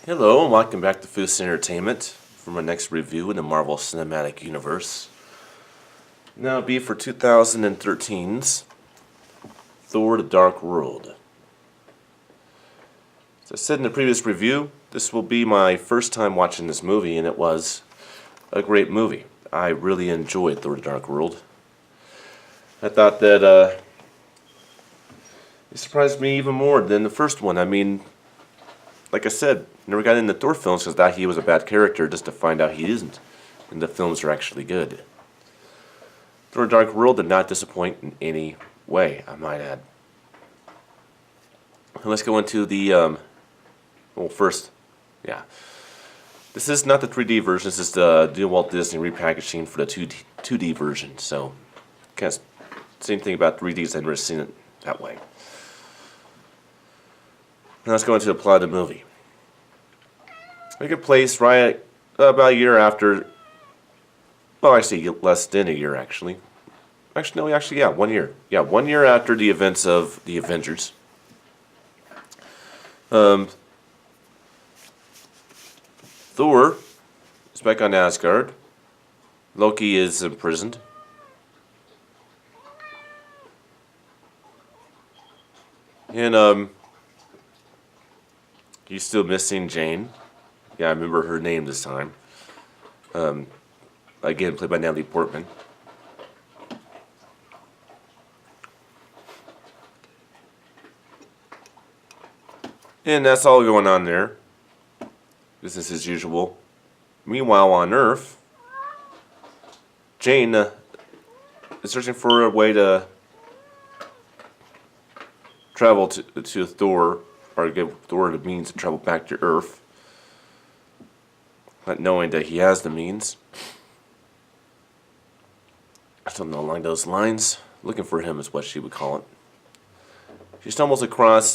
Hello and welcome back to Foos Entertainment for my next review in the Marvel Cinematic Universe. Now be for 2013's Thor: The Dark World. As I said in the previous review, this will be my first time watching this movie, and it was a great movie. I really enjoyed Thor: The Dark World. I thought that it surprised me even more than the first one. I mean, like I said, never got into Thor films because I thought he was a bad character, just to find out he isn't. And the films are actually good. Thor: Dark World did not disappoint in any way, I might add. And let's go into the, first, this is not the 3D version, this is the new Walt Disney repackaging for the 2D version, so can't say anything about 3Ds, I've never seen it that way. Now let's go into the plot of the movie. It took place right about a year after, well, actually less than a year, actually. Actually, no, yeah, 1 year. Yeah, 1 year after the events of the Avengers. Thor is back on Asgard. Loki is imprisoned. And, he's still missing Jane. Yeah, I remember her name this time. Again, played by Natalie Portman. And that's all going on there. Business as usual. Meanwhile, on Earth, Jane is searching for a way to travel to Thor, or give Thor the means to travel back to Earth, not knowing that he has the means. Something along those lines. Looking for him is what she would call it. She stumbles across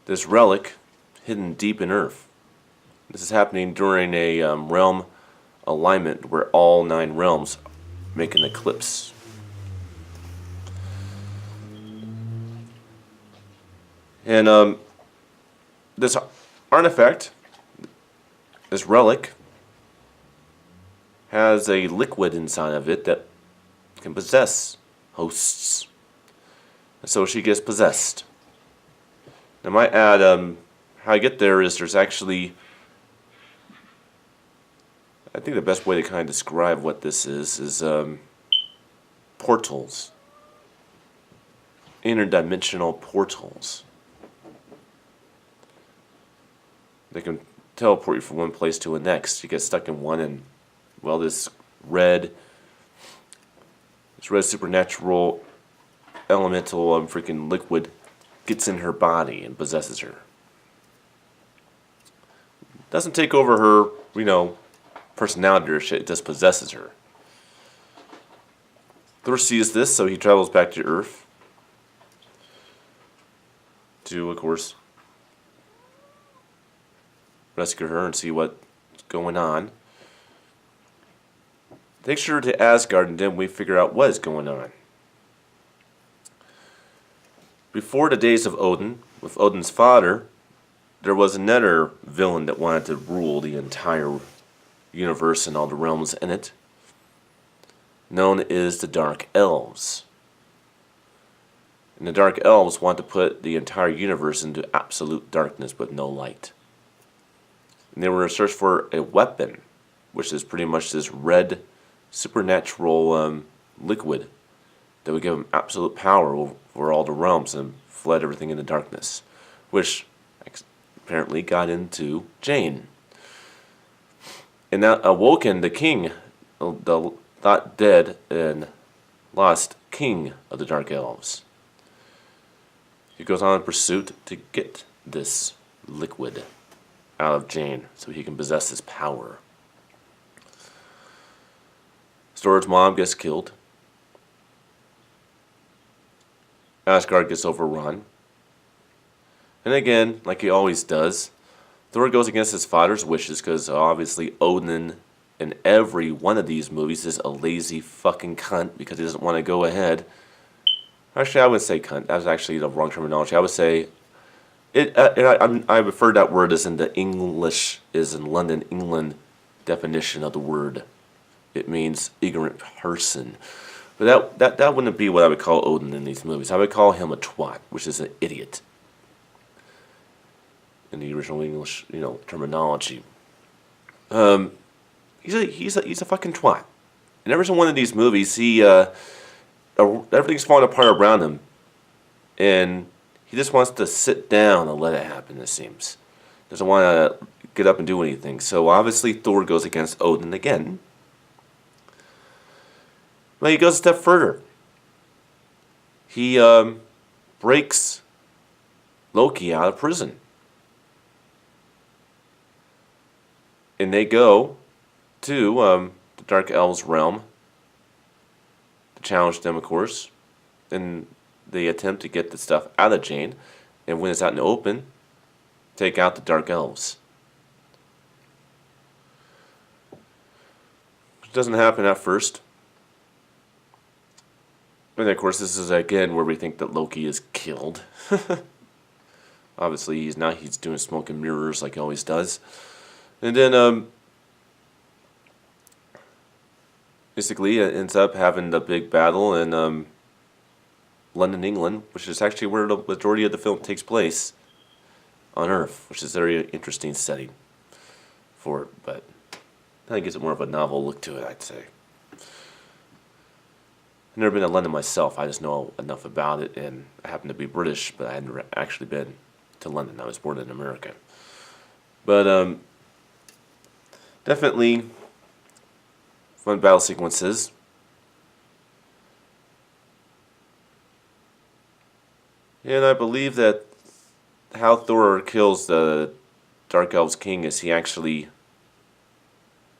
this relic hidden deep in Earth. This is happening during a realm alignment where all 9 realms make an eclipse. And this artifact, this relic, has a liquid inside of it that can possess hosts. And so she gets possessed. I might add, how I get there is there's actually, I think the best way to kind of describe what this is portals. Interdimensional portals. They can teleport you from one place to the next. You get stuck in one, and well, this red supernatural elemental freaking liquid gets in her body and possesses her. Doesn't take over her, personality or shit. It just possesses her. Thor sees this, so he travels back to Earth to, of course, rescue her and see what's going on. Takes her to Asgard, and then we figure out what is going on. Before the days of Odin, with Odin's father, there was another villain that wanted to rule the entire universe and all the realms in it, known as the Dark Elves. And the Dark Elves want to put the entire universe into absolute darkness with no light. And they were in search for a weapon, which is pretty much this red supernatural liquid that would give them absolute power over all the realms and fled everything into darkness, which apparently got into Jane. And that awoken the king, the not dead and lost king of the Dark Elves. He goes on in pursuit to get this liquid out of Jane so he can possess his power. Thor's mom gets killed. Asgard gets overrun. And again, like he always does, Thor goes against his father's wishes because obviously Odin in every one of these movies is a lazy fucking cunt because he doesn't want to go ahead. Actually, I wouldn't say cunt. That was actually the wrong terminology. I would say I refer that word as in the English, is in London, England definition of the word. It means ignorant person. But that wouldn't be what I would call Odin in these movies. I would call him a twat, which is an idiot in the original English, terminology. He's a fucking twat. In every single one of these movies, everything's falling apart around him, and he just wants to sit down and let it happen. It seems doesn't want to get up and do anything. So obviously Thor goes against Odin again. But he goes a step further. He breaks Loki out of prison. And they go to the Dark Elves' realm to challenge them, of course. And they attempt to get the stuff out of Jane. And when it's out in the open, take out the Dark Elves. Which doesn't happen at first. And of course, this is again where we think that Loki is killed. Obviously, he's not. He's doing smoke and mirrors like he always does. And then, basically, it ends up having the big battle in London, England, which is actually where the majority of the film takes place on Earth, which is a very interesting setting for it. But I think it gives it more of a novel look to it, I'd say. I've never been to London myself. I just know enough about it, and I happen to be British, but I hadn't actually been to London. I was born in America. But definitely fun battle sequences. And I believe that how Thor kills the Dark Elves King is he actually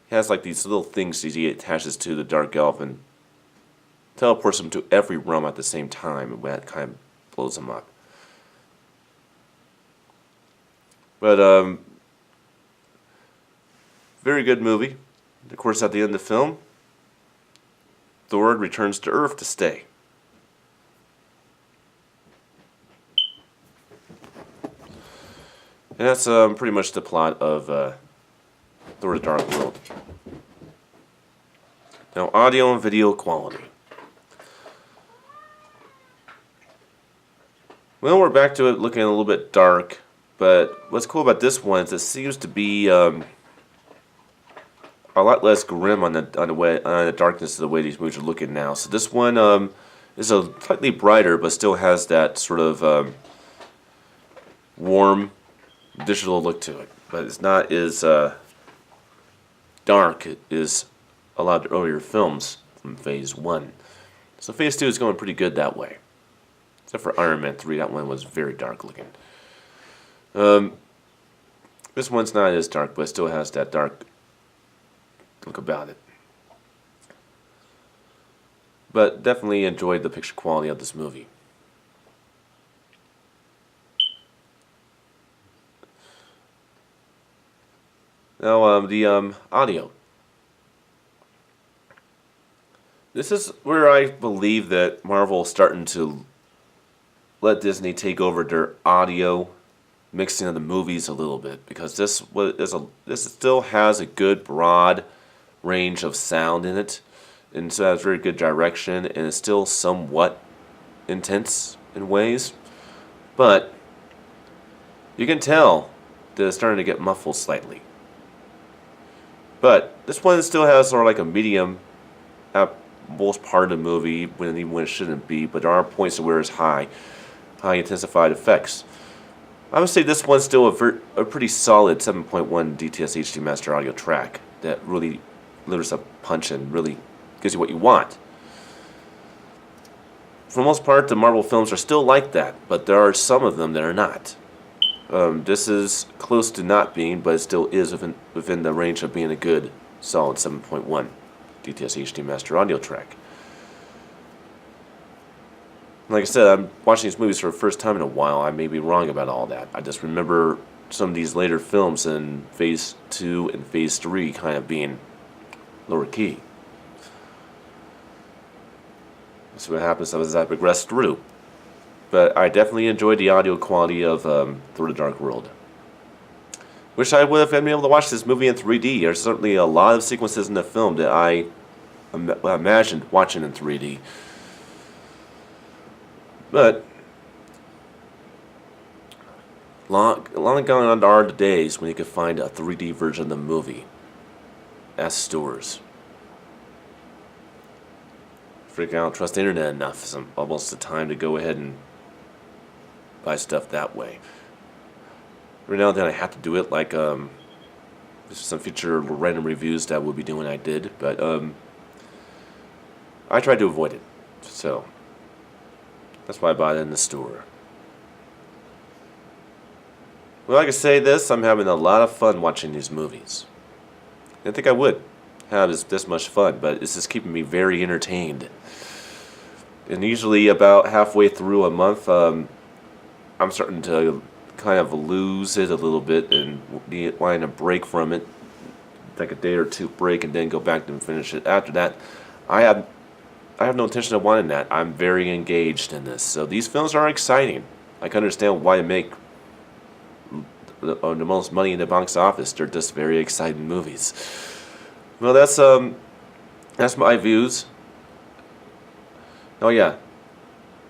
has like these little things that he attaches to the Dark Elf and teleports them to every realm at the same time, and that kind of blows them up. But very good movie. Of course, at the end of the film, Thor returns to Earth to stay. And that's pretty much the plot of Thor: The Dark World. Now, audio and video quality. Well, we're back to it looking a little bit dark, but what's cool about this one is it seems to be a lot less grim on the darkness of the way these movies are looking now. So this one is a slightly brighter, but still has that sort of warm digital look to it. But it's not as dark as a lot of the earlier films from Phase 1. So Phase 2 is going pretty good that way. Except for Iron Man 3, that one was very dark looking. This one's not as dark, but it still has that dark look about it. But definitely enjoyed the picture quality of this movie. Now, the audio. This is where I believe that Marvel is starting to let Disney take over their audio mixing of the movies a little bit, because this still has a good broad range of sound in it, and so it has very good direction, and it's still somewhat intense in ways, but you can tell that it's starting to get muffled slightly. But this one still has sort of like a medium at most part of the movie, even when it shouldn't be, but there are points where it's high intensified effects. I would say this one's still a pretty solid 7.1 DTS HD Master Audio track that really delivers a punch and really gives you what you want. For the most part, the Marvel films are still like that, but there are some of them that are not. This is close to not being, but it still is within the range of being a good, solid 7.1 DTS HD Master Audio track. Like I said, I'm watching these movies for the first time in a while. I may be wrong about all that. I just remember some of these later films in Phase 2 and Phase 3 kind of being lower key. That's what happens as I progress through. But I definitely enjoyed the audio quality of Thor: The Dark World. Wish I would have been able to watch this movie in 3D. There's certainly a lot of sequences in the film that I imagined watching in 3D. But long gone are the days when you could find a 3D version of the movie at stores. Freaking out, trust the internet enough. It's almost the time to go ahead and buy stuff that way. Every now and then I have to do it, like there's some future random reviews that we'll be doing. I did, but I tried to avoid it, so that's why I bought it in the store. Well, I can say this: I'm having a lot of fun watching these movies. I didn't think I would have this much fun, but it's just keeping me very entertained. And usually, about halfway through a month, I'm starting to kind of lose it a little bit and wanting a break from it, take a day or two break, and then go back and finish it. After that, I have no intention of wanting that. I'm very engaged in this, so these films are exciting. I can understand why they make the most money in the box office. They're just very exciting movies. Well, that's my views. Oh yeah,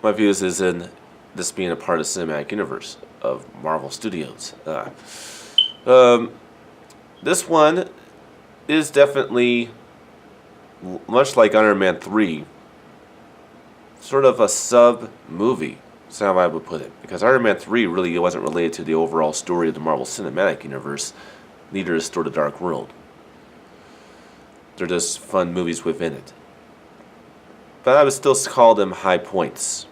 my views is in this being a part of the cinematic universe of Marvel Studios. This one is definitely, much like Iron Man 3, sort of a sub-movie. That's how I would put it. Because Iron Man 3 really wasn't related to the overall story of the Marvel Cinematic Universe. Neither is Thor: The Dark World. They're just fun movies within it. But I would still call them high points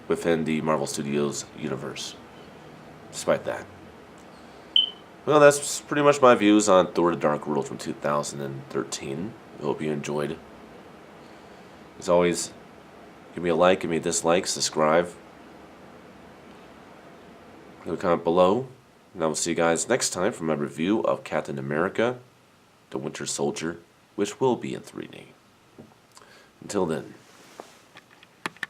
within the Marvel Studios universe, despite that. Well, that's pretty much my views on Thor: The Dark World from 2013. I hope you enjoyed. As always, give me a like, give me a dislike, subscribe. Leave a comment below. And I will see you guys next time for my review of Captain America: The Winter Soldier, which will be in 3D. Until then.